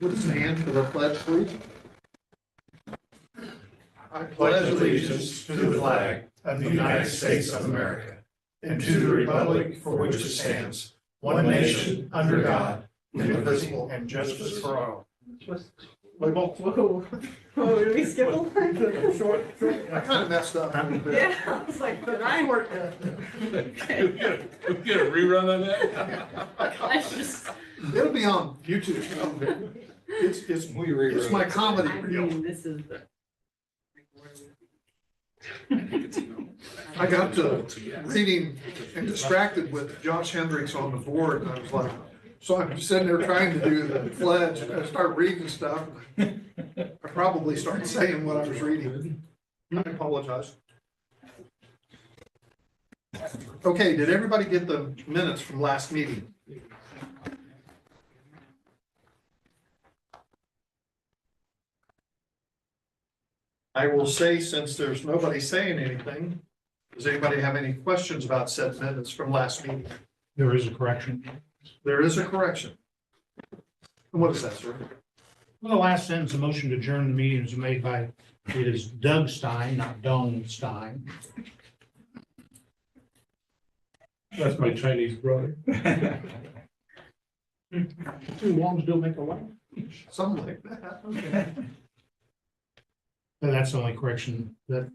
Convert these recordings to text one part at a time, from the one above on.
Would stand for the pledge, please. I pledge allegiance to the flag of the United States of America and to the republic for which it stands, one nation, under God, indivisible, and justice for all. Whoa, did we skip one? Short. I kind of messed up. Yeah, I was like, did I? We get a rerun on that? I just, It'll be on YouTube. It's my comedy I reel. mean, this is the. I got to reading and distracted with Josh Hendricks on the board, and I was like, so I'm sitting there trying to do the pledge, and I start reading stuff. I probably started saying what I was reading. I apologize. Okay, did everybody get the minutes from last meeting? I will say, since there's nobody saying anything, does anybody have any questions about said minutes from last meeting? There is a correction. There is a correction. And what is that, sir? Well, the last sentence, the motion to adjourn the meeting is made by, it is Doug Stein, not Don Stein. That's my Chinese brother. Two longs don't make a one. Something like that. Okay. And that's the only correction that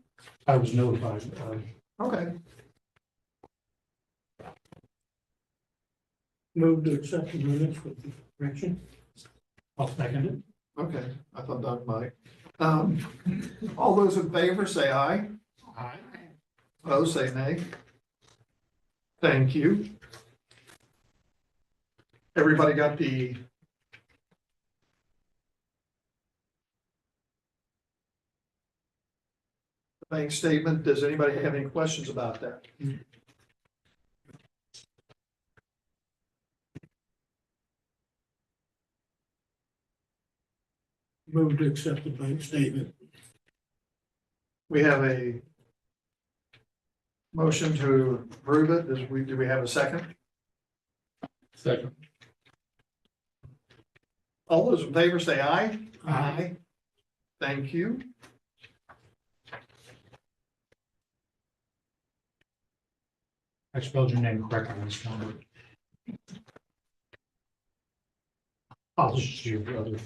I was notified of. Okay. Move to accept the minutes with the correction. I'll second it. Okay, I thought Doug might. All those in favor say aye. Aye. Opposed, say nay. Thank you. Everybody got the bank statement? Does anybody have any questions about that? Move to accept the bank statement. We have a motion to approve it. Do we have a second? Second. All those in favor say aye. Aye. Thank you. I spelled your name correctly on this one. I'll just your brother.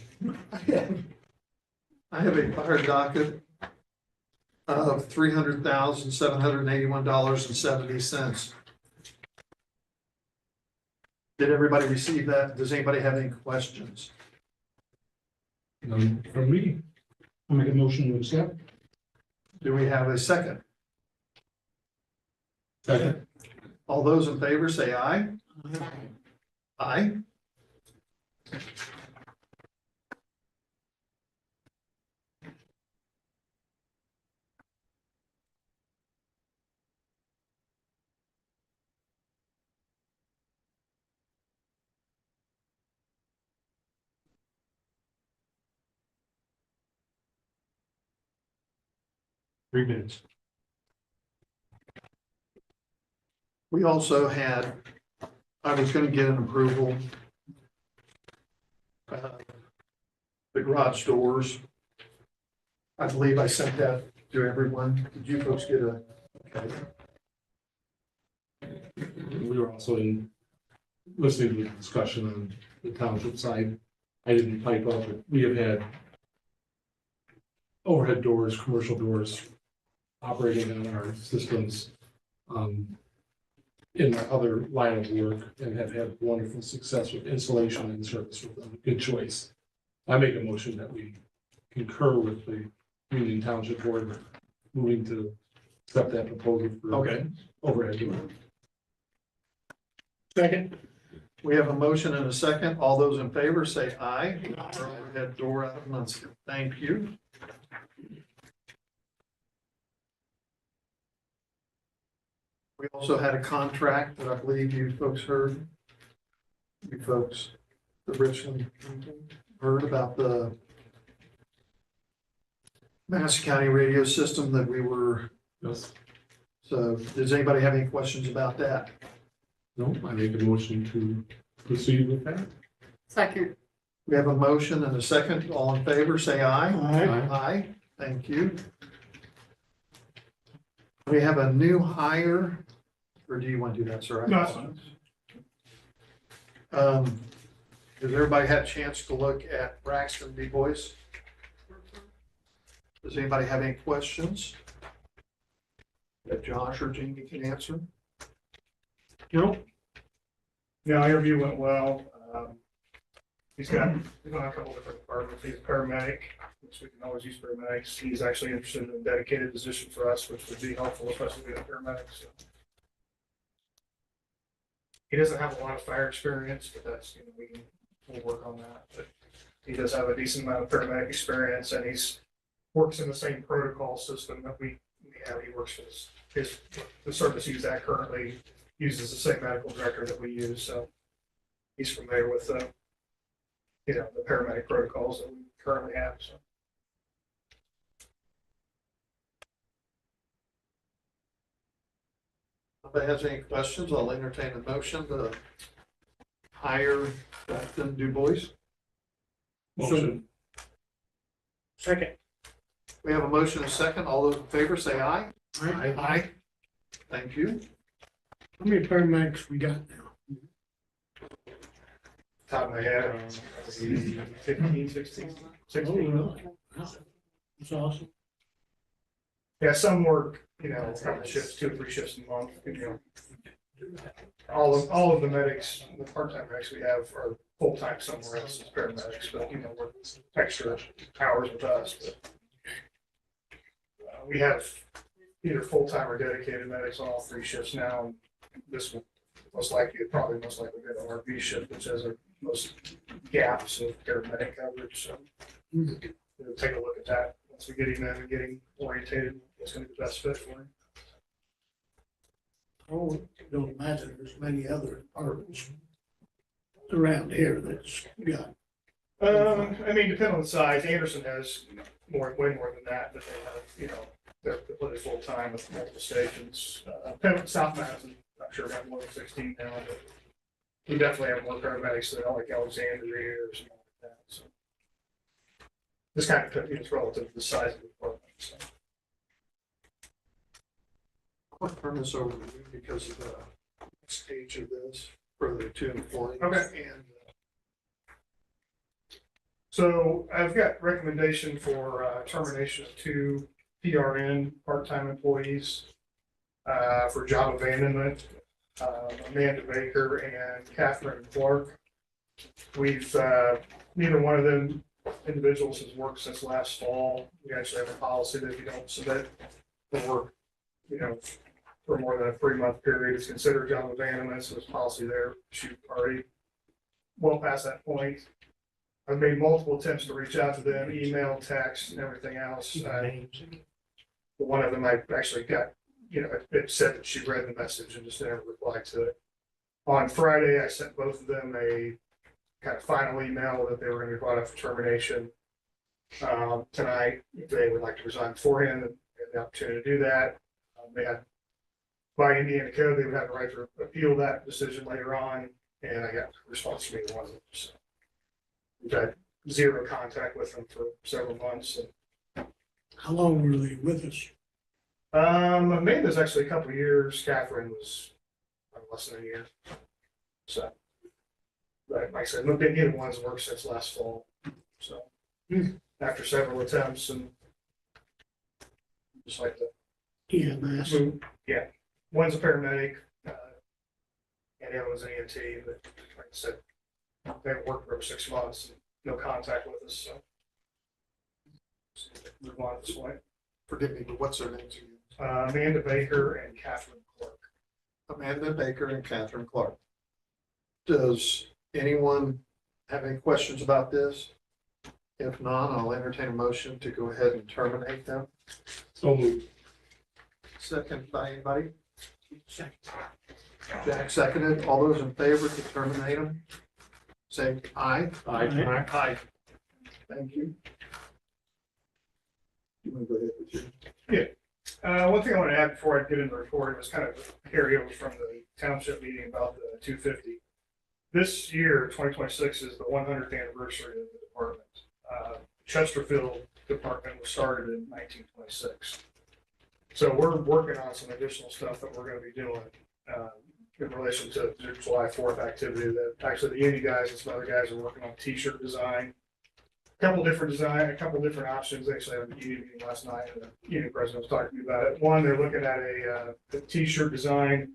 I have a fire docket of $300,781.70. Did everybody receive that? Does anybody have any questions? None from me. I'll make a motion to accept. Do we have a second? Second. All those in favor say aye. Aye. Three minutes. We also had, I was gonna get an approval. The garage doors. I believe I sent that to everyone. Did you folks get a? Okay. We were also listening to the discussion on the township side. I didn't type up, but we have had overhead doors, commercial doors operating on our systems in the other line of work and have had wonderful success with installation and service with them. Good choice. I make a motion that we concur with the Union Township Board moving to accept that proposal for overhead door. Second. We have a motion and a second. All those in favor say aye. For overhead door out of Munster. Thank you. We also had a contract that I believe you folks heard. You folks, the Richland heard about the Madison County radio system that we were. Yes. So does anybody have any questions about that? No, I make a motion to proceed with that. Second. We have a motion and a second. All in favor, say aye. Aye. Aye, thank you. We have a new hire, or do you want to do that, sir? No, that's fine. Has everybody had a chance to look at Braxton Du Bois? Does anybody have any questions that Josh or Jamie can answer? Nope. No, interview went well. He's got a couple different departments. He's a paramedic, which we can always use paramedics. He's actually interested in a dedicated position for us, which would be helpful, especially being a paramedic. So. He doesn't have a lot of fire experience, but that's, we'll work on that. But he does have a decent amount of paramedic experience, and he's works in the same protocol system that we have. He works for the service he's at currently uses the same medical director that we use, so he's familiar with the paramedic protocols that we currently have. So. If anybody has any questions, I'll entertain a motion to hire Braxton Du Bois. Motion. Second. We have a motion and a second. All those in favor say aye. Aye. Aye. Thank you. How many paramedics we got now? Top of my head, 15, 16. Oh, really? Wow. That's awesome. Yeah, some work, a couple of shifts, 2 or 3 shifts a month, all of the medics, the part-time medics we have are full-time somewhere else as paramedics, but, work extra hours with us, but we have either full-time or dedicated medics on all 3 shifts now. This will most likely be an RV shift, which has our most gaps of paramedic coverage, so we'll take a look at that once we get him in and getting orientated. What's going to be the best fit for him? Oh, don't imagine there's many other departments around here that's got. Depending on the size, Anderson has way more than that, but they have, they're completely full time with multiple stations. South Madison, I'm sure have more than 16 now, but we definitely have more paramedics than like Alexandria or something like that. So this kind of is relative to the size of the department. So. I'll turn this over to you because of the stage of this for the 2 employees. Okay. And So I've got recommendation for termination of 2 PRN part-time employees for job abandonment, Amanda Baker and Catherine Clark. We've, neither one of them individuals has worked since last fall. We actually have a policy that if you don't submit for work, for more than a 3-month period, it's considered job abandonment. So there's policy there. She's already well past that point. I've made multiple attempts to reach out to them, email, text, and everything else. One of them I actually got, it said that she read the message and just never replied to it. On Friday, I sent both of them a kind of final email that they were going to be brought up for termination. Tonight, if they would like to resign beforehand and have the opportunity to do that. They had, by Indiana code, they would have the right to appeal that decision later on, and I got a response from either one of them. So we've had 0 contact with them for several months. And, How long were they with us? Amanda's actually a couple of years. Catherine was less than a year. So, but like I said, neither one's worked since last fall. So, after several attempts, and just like the EMS. yeah, one's a paramedic, and the other one's an EMT. But like I said, they haven't worked for over 6 months, and no contact with us. So, move on at this point. forgive me, but what's their names again? Amanda Baker and Catherine Clark. Amanda Baker and Catherine Clark. Does anyone have any questions about this? If not, I'll entertain a motion to go ahead and terminate them. So moved. Second by anybody? Jack seconded. All those in favor to terminate them? Say aye. Aye. Aye. Thank you. You want to go ahead with your? One thing I want to add before I get into the report was kind of a carryover from the township meeting about the 250. this year, 2026, is the 100th anniversary of the department. Chesterfield department was started in 1926. So we're working on some additional stuff that we're going to be doing in relation to the July 4th activity. That actually the Uni guys and some other guys are working on T-shirt design. A couple different options. They actually had a Uni meeting last night, and the Uni president was talking to me about it. One, they're looking at a T-shirt design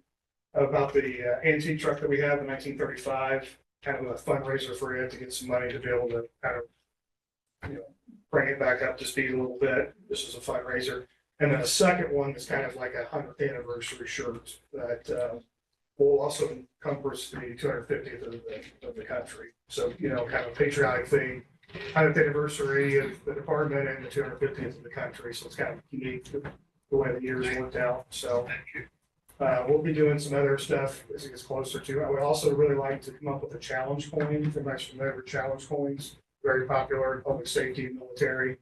about the antique truck that we have in 1935, kind of a fundraiser for it to get some money to be able to kind of, bring it back up to speed a little bit. This is a fundraiser. And then a second one is kind of like a 100th anniversary shirt that will also encompass the 250th of the country. So, kind of a patriotic thing, 100th anniversary of the department and the 250th of the country. So it's kind of unique the way the years worked out. So we'll be doing some other stuff as it gets closer to. I would also really like to come up with a challenge coin. If anybody's familiar with challenge coins, very popular in public safety and military.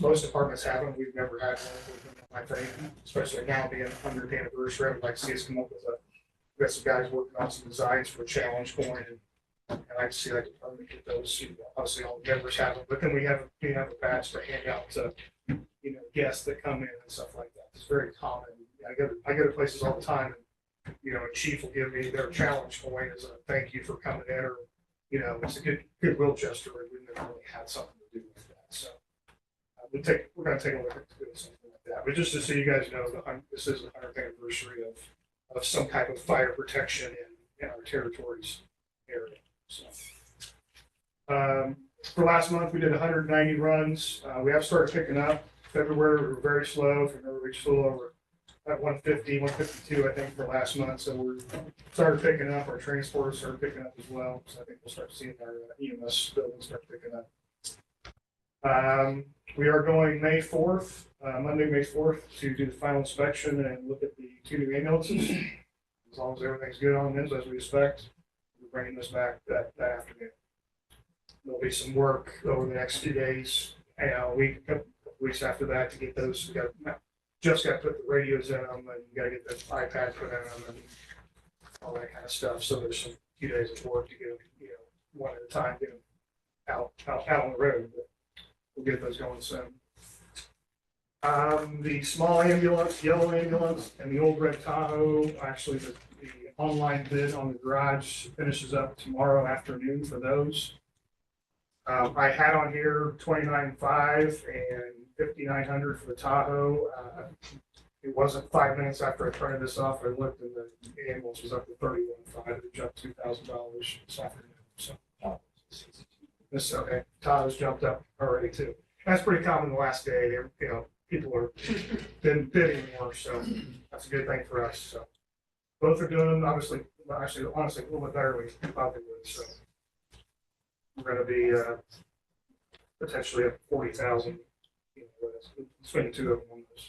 Most departments have them. We've never had one. I think, especially now being 100th anniversary, I'd like to see us come up with we've got some guys working on some designs for a challenge coin, and I'd like to see that department get those. Obviously, all the members have them, but then we have a badge to hand out to guests that come in and stuff like that. It's very common. I go to places all the time, and a chief will give me their challenge coin as a thank you for coming in, or it's a goodwill gesture. We've never really had something to do with that. So we're going to take a look at doing something like that. But just to so you guys know, this is the 100th anniversary of some type of fire protection in our territories area. So for last month, we did 190 runs. We have started picking up. February, we were very slow. If you remember, we flew over at 150, 152, I think, for last month. So we started picking up. Our transporters started picking up as well. So I think we'll start seeing our EMS buildings start picking up. We are going May 4th, Monday, May 4th, to do the final inspection and look at the 2 new ambulances. As long as everything's good on them, as we expect, we're bringing this back that afternoon. There'll be some work over the next few days, and a couple weeks after that to get those. Just got to put the radios in them, and you got to get the iPad put in them, and all that kind of stuff. So there's some few days of work to get them, one at a time, get them out on the road. But we'll get those going soon. The small ambulance, yellow ambulance, and the old red Tahoe, actually the online bid on the garage finishes up tomorrow afternoon for those. I had on here $29,500 and $5,900 for the Tahoe. It wasn't 5 minutes after I printed this off. I looked and the ambulance was up to $31,500. It jumped $2,000 this afternoon. So this okay. Tahoe's jumped up already too. That's pretty common the last day. People are bidding more, so that's a good thing for us. So both are doing them, honestly, a little bit better than we thought they would. So we're going to be potentially at 40,000, between the two of them on this.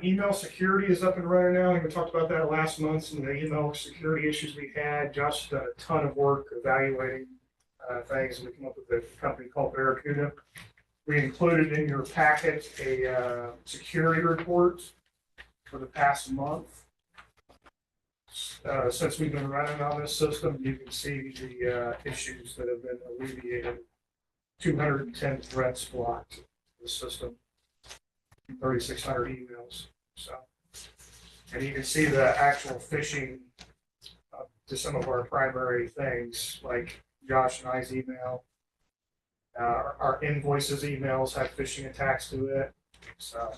Email security is up and running now. We talked about that last month. Some of the email security issues we had. Josh done a ton of work evaluating things. We came up with a company called Barracuda. We included in your packet a security report for the past month. Since we've been running on this system, you can see the issues that have been alleviated. 210 threats blocked the system, 3,600 emails. So, and you can see the actual phishing to some of our primary things, like Josh and I's email. Our invoices emails have phishing attached to it. So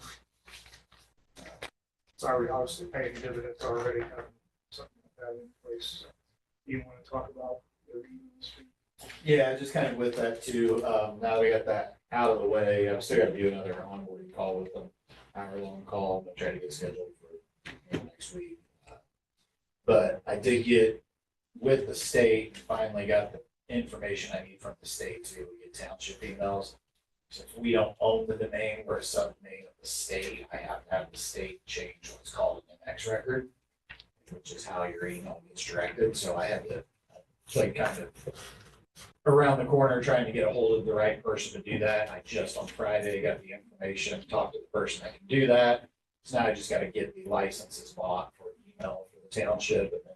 it's already obviously paying dividends already. Something like that in place. So, you want to talk about your emails? Yeah, just kind of with that too. Now that we got that out of the way, I'm still got to do another onboarding call with them, hour-long call. I'm gonna try to get scheduled for next week. But I did get with the state, finally got the information I need from the state to get township emails. Since we don't own the domain, we're a subdomain of the state, I have to have the state change what's called an MX record, which is how your email gets directed. So I had to play kind of around the corner trying to get a hold of the right person to do that. I just on Friday got the information, talked to the person that can do that. So now I just got to get the licenses bought for email for the township, and then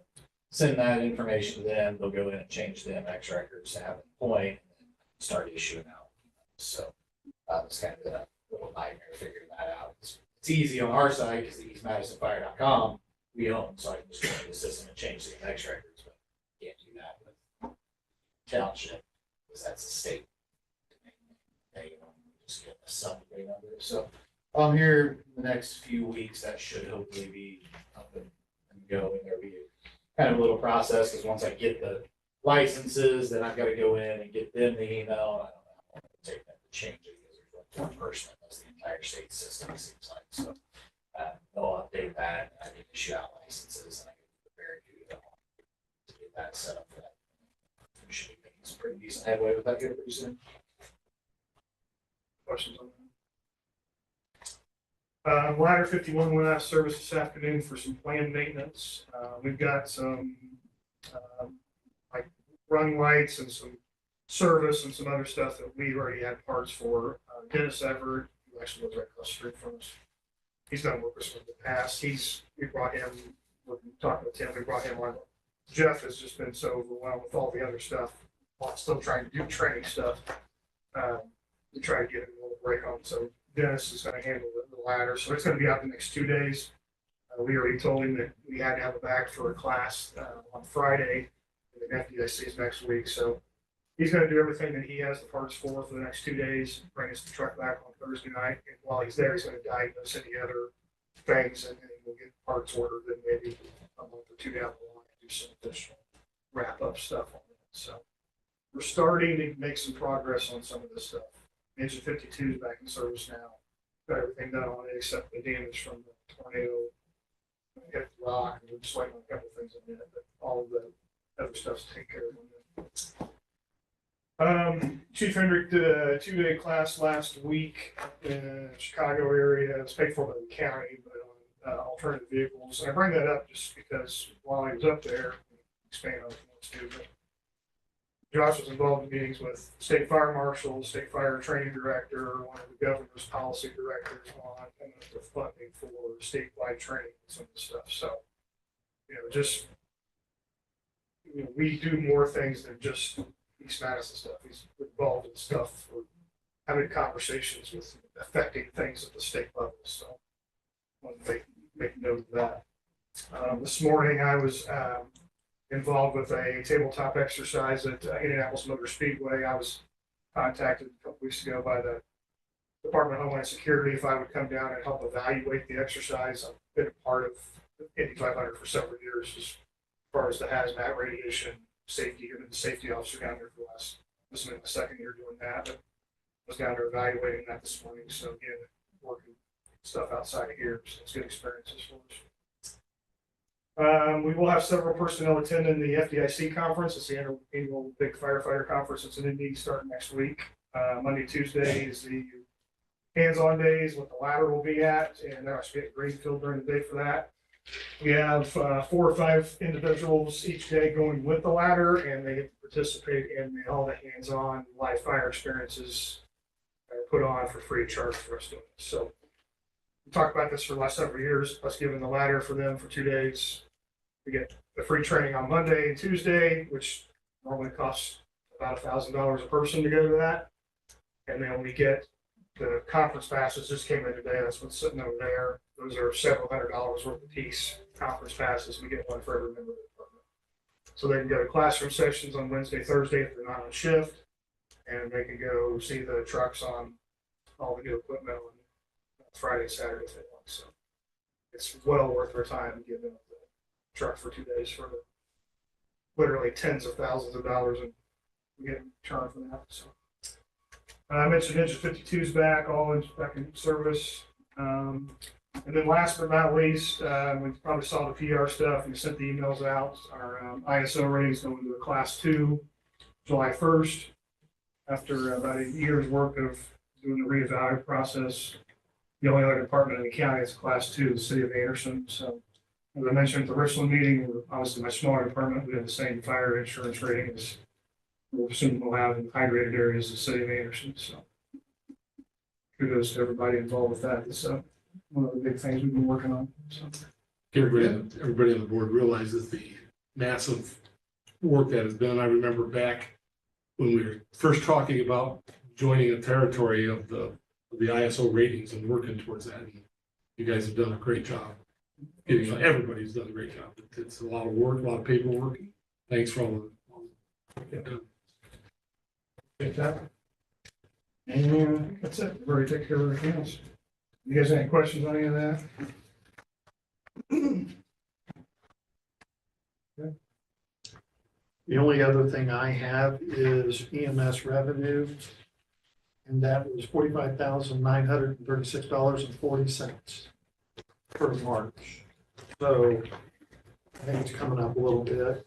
send that information to them. They'll go in and change the MX records to have a point, and then start issuing out. So it's kind of a little nightmare figuring that out. It's easy on our side because the eastmadisonfire.com we own, so I can just go into the system and change the MX records, but can't do that with township because that's a state. They just get a subway number. So here in the next few weeks, that should hopefully be up and going. There'll be kind of a little process because once I get the licenses, then I've got to go in and get them the email. I don't know how long it'll take them to change it because there's like one person that does the entire state system, it seems like. So they'll update that. And I can issue out licenses and I can prepare you to get that set up for that. We should be making some pretty decent headway with that here pretty soon. Questions on that? Ladder 51 went out of service this afternoon for some planned maintenance. We've got some like running lights and some service and some other stuff that we already had parts for. Dennis Everett, who actually lives right across the street from us, he's done work with us in the past. We brought him, we're talking with Tim, we brought him on. Jeff has just been so overwhelmed with all the other stuff while still trying to do training stuff. We try to get him a little break on. So Dennis is going to handle the ladder. So it's going to be out the next 2 days. We already told him that we had to have it back for a class on Friday. And the FDIC is next week. So he's going to do everything that he has the parts for the next 2 days, bring his truck back on Thursday night. And while he's there, he's going to diagnose any other things and we'll get parts ordered and maybe a month or two down the line do some additional wrap up stuff on it. So we're starting to make some progress on some of this stuff. Engine 52 is back in service now. Got everything done on it except the damage from the tornado hit the rock, and we're just waiting on a couple of things on it, but all of the other stuff's taken care of. Chief Hendrick did a 2-day class last week in the Chicago area. It's paid for by the county, but on alternative vehicles. And I bring that up just because while he was up there, expand on what he wants to do. But Josh was involved in meetings with state fire marshal, state fire training director, one of the governor's policy directors on the funding for statewide training and some of the stuff. So, just, we do more things than just East Madison stuff. He's involved in stuff for having conversations with affecting things at the state level. So, I want to make note of that. This morning I was involved with a tabletop exercise at Indianapolis Motor Speedway. I was contacted a couple weeks ago by the Department of Homeland Security if I would come down and help evaluate the exercise. I've been a part of Indy 500 for several years as far as the hazmat, radiation, safety. I've been the safety officer down there for the last, this is my second year doing that, but I was down there evaluating that this morning. So again, working stuff outside of here, so it's good experiences for us. We will have several personnel attending the FDIC conference. It's the annual big firefighter conference. It's in Indy starting next week. Monday, Tuesday is the hands-on days, what the ladder will be at, and they're actually at Greenfield during the day for that. We have 4 or 5 individuals each day going with the ladder, and they get to participate in all the hands-on live fire experiences that are put on for free of charge for us doing this. So we talked about this for the last several years, us giving the ladder for them for 2 days. We get the free training on Monday and Tuesday, which normally costs about $1,000 a person to go to that. And then we get the conference passes, just came in today, that's what's sitting over there. Those are several $100s worth of piece conference passes. We get one for every member of the department. So they can go to classroom sessions on Wednesday, Thursday if they're not on shift. And they can go see the trucks on all the new equipment on Friday, Saturday if they want. So it's well worth their time to give them the truck for 2 days for literally tens of thousands of dollars, and we get charged for that. So I mentioned Engine 52's back, back in service. And then last but not least, we probably saw the PR stuff. We sent the emails out. Our ISO ratings going into a class 2 July 1st after about a year's work of doing the reevaluation process. The only other department in the county is class 2, the city of Anderson. So as I mentioned at the Richland meeting, obviously my smaller department, we have the same fire insurance rating as we'll assume we'll have in high-rated areas of the city of Anderson. So kudos to everybody involved with that. It's one of the big things we've been working on. So everybody on the board realizes the massive work that has been. I remember back when we were first talking about joining a territory of the ISO ratings and working towards that. And you guys have done a great job. Everybody's done a great job. It's a lot of work, a lot of paperwork. Thanks for all the. And that's it. We've already taken care of everything else. You guys have any questions on any of that? The only other thing I have is EMS revenue. And that was $45,936.40 for March. So I think it's coming up a little bit.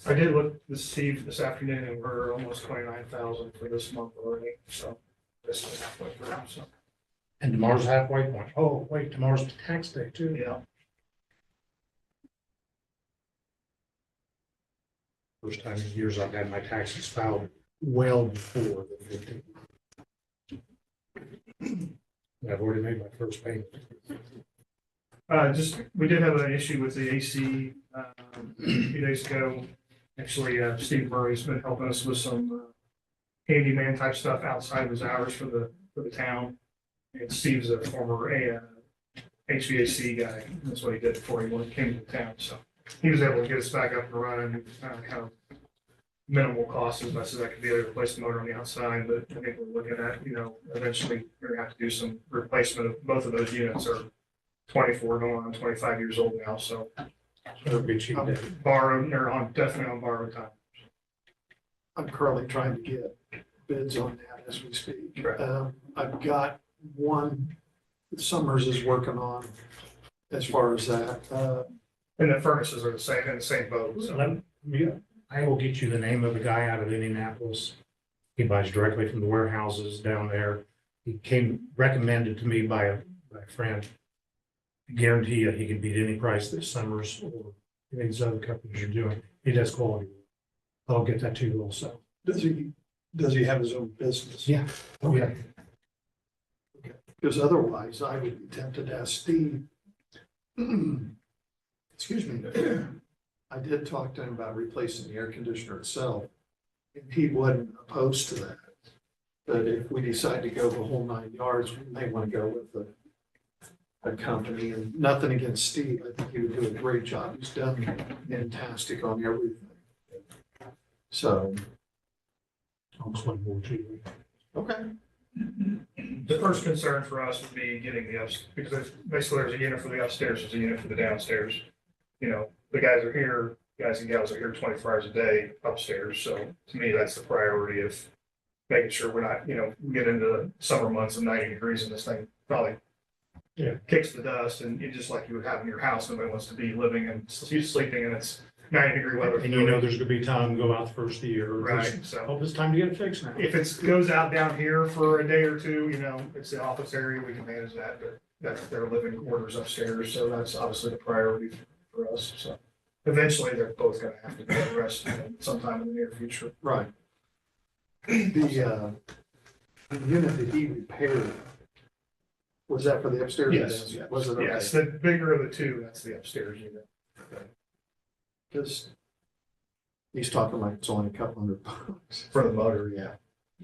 I did look this afternoon and we're almost 29,000 for this month already, so this is halfway through, so, And tomorrow's halfway point. Oh, wait, tomorrow's tax day too. yeah. First time in years I've had my taxes filed well before the 15th. I've already made my first payment. We did have an issue with the AC, a few days ago. Actually, Steve Murray's been helping us with some handyman type stuff outside of his hours for the town. And Steve's a former HVAC guy. That's what he did before he came to town, so he was able to get us back up and running, kind of minimal cost as much as I could be able to replace the motor on the outside, but I think we're looking at, eventually we're gonna have to do some replacement of both of those units are 24 going on 25 years old now, so It'll be cheap day. definitely on borrowed time. I'm currently trying to get bids on that as we speak. Right. I've got one that Summers is working on as far as that. And the furnaces are the same, in the same boat, so. I will get you the name of the guy out of Indianapolis. He buys directly from the warehouses down there. He came recommended to me by a friend. I guarantee you he can beat any price that Summers or any of these other companies are doing. He does quality. I'll get that to you also. Does he have his own business? Yeah. Oh, yeah. Because otherwise I would be tempted to ask Steve. Excuse me. I did talk to him about replacing the air conditioner itself. And he wasn't opposed to that. But if we decide to go the whole 9 yards, we may want to go with a company, and nothing against Steve. I think he would do a great job. He's done fantastic on everything. So, I'll explain more to you. okay. The first concern for us would be getting because basically there's a unit for the upstairs, there's a unit for the downstairs. The guys are here, guys and gals are here 24 hours a day upstairs, so to me, that's the priority of making sure we're not, we get into the summer months of 90 degrees and this thing probably kicks the dust, and you just like you would have in your house, nobody wants to be living and sleeping and it's 90-degree weather. And there's gonna be time to go out the first of the year. Right, so. Hope it's time to get it fixed now. If it goes out down here for a day or two, it's the office area, we can manage that, but that's their living quarters upstairs, so that's obviously the priority for us, so. Eventually, they're both gonna have to be addressed sometime in the near future. Right. The unit that he repaired, was that for the upstairs? Yes. Was it? Okay? Yes, the bigger of the two, that's the upstairs unit. Because he's talking like it's only a couple $100. For the motor, yeah.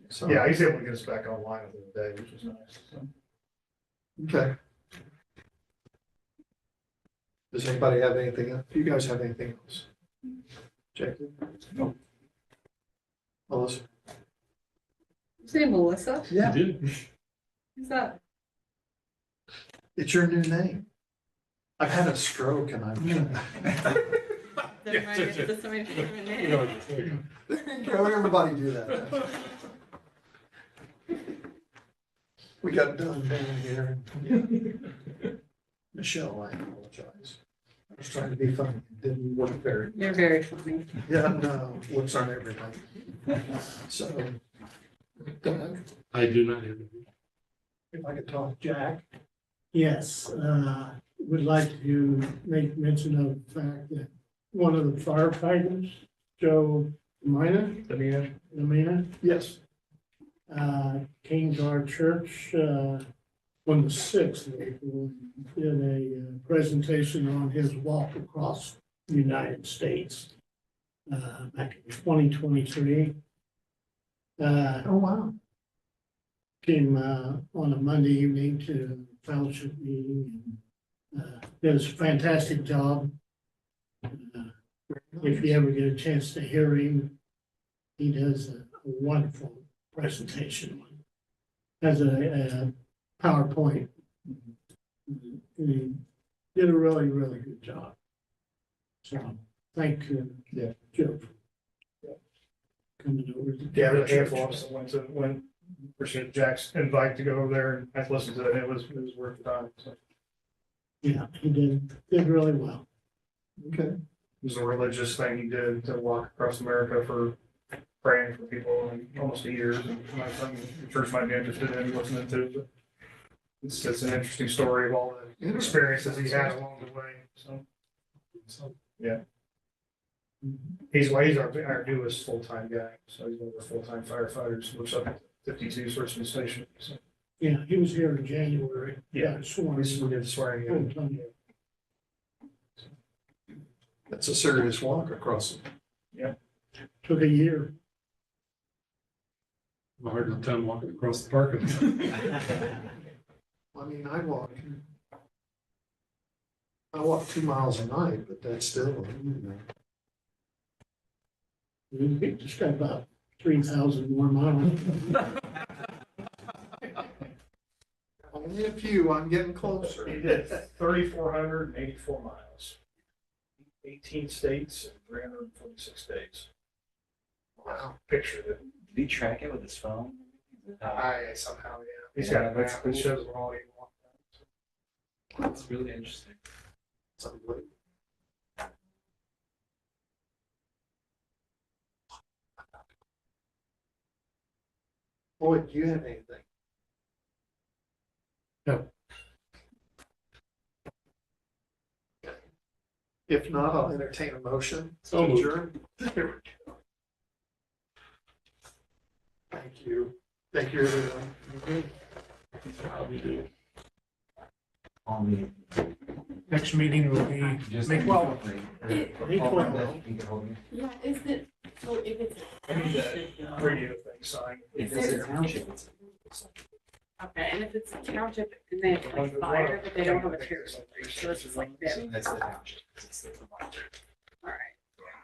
So, Yeah, he's able to get us back online within a day, which is nice, so. okay. Does anybody have anything else? Do you guys have anything else? Jacob? No. Melissa? Say Melissa? Yeah, You did. Who's that? it's your new name. I've had a stroke and I'm. That reminds me of somebody's different name. Everybody do that. We got done down here. Michelle, I apologize. I was trying to be funny. It didn't work very. You're very funny. Yeah, no, looks aren't everything. So, Doug, I do not have it. if I could talk, Jack. Yes, would like to make mention of the fact that one of the firefighters, Joe Lamina, Yes. came to our church, on the sixth of April, did a presentation on his walk across the United States back in 2023. Oh, wow. Came on a Monday evening to fellowship meeting. Does a fantastic job. If you ever get a chance to hear him, he does a wonderful presentation. Has a PowerPoint. He did a really, really good job. So thank you, Yeah. Joe, for coming over. Yeah, there's a handful of us that went, appreciate Jack's invite to go over there and I listened to it. It was worth the time. So Yeah, he did really well. Okay. it was a religious thing he did to walk across America for praying for people in almost a year. And my son, the church might be interested in listening to, but it's an interesting story of all the experiences he had along the way. So, yeah. He's our newest full-time guy. So he's one of the full-time firefighters, looks up at 52 Richmond Station. So, Yeah, he was here in January. Yeah. Sworn. we did swearing in. Full-time. That's a serious walk across it. Took a year. A hard enough time walking across the park. I mean, I walk 2 miles a night, but that's still, We just got about 3,000 more miles. only a few, I'm getting closer. He did 3,484 miles. 18 states and 346 days. Wow. Picture it. Did he track it with his phone? I somehow, yeah. He's got a map that shows all he wants. That's really interesting. It's unbelievable. Boy, do you have anything? No. If not, I'll entertain a motion. So moved. Adjourn. There we go. Thank you. Thank you, everyone. How we do. On Next meeting will be just May 12th. Yeah, is it, so if it's. I need that radio thing signed. If it's a township, it's. Okay, and if it's a township and they have like fire, but they don't have a church, so it's just like them. That's the township. It's the provider.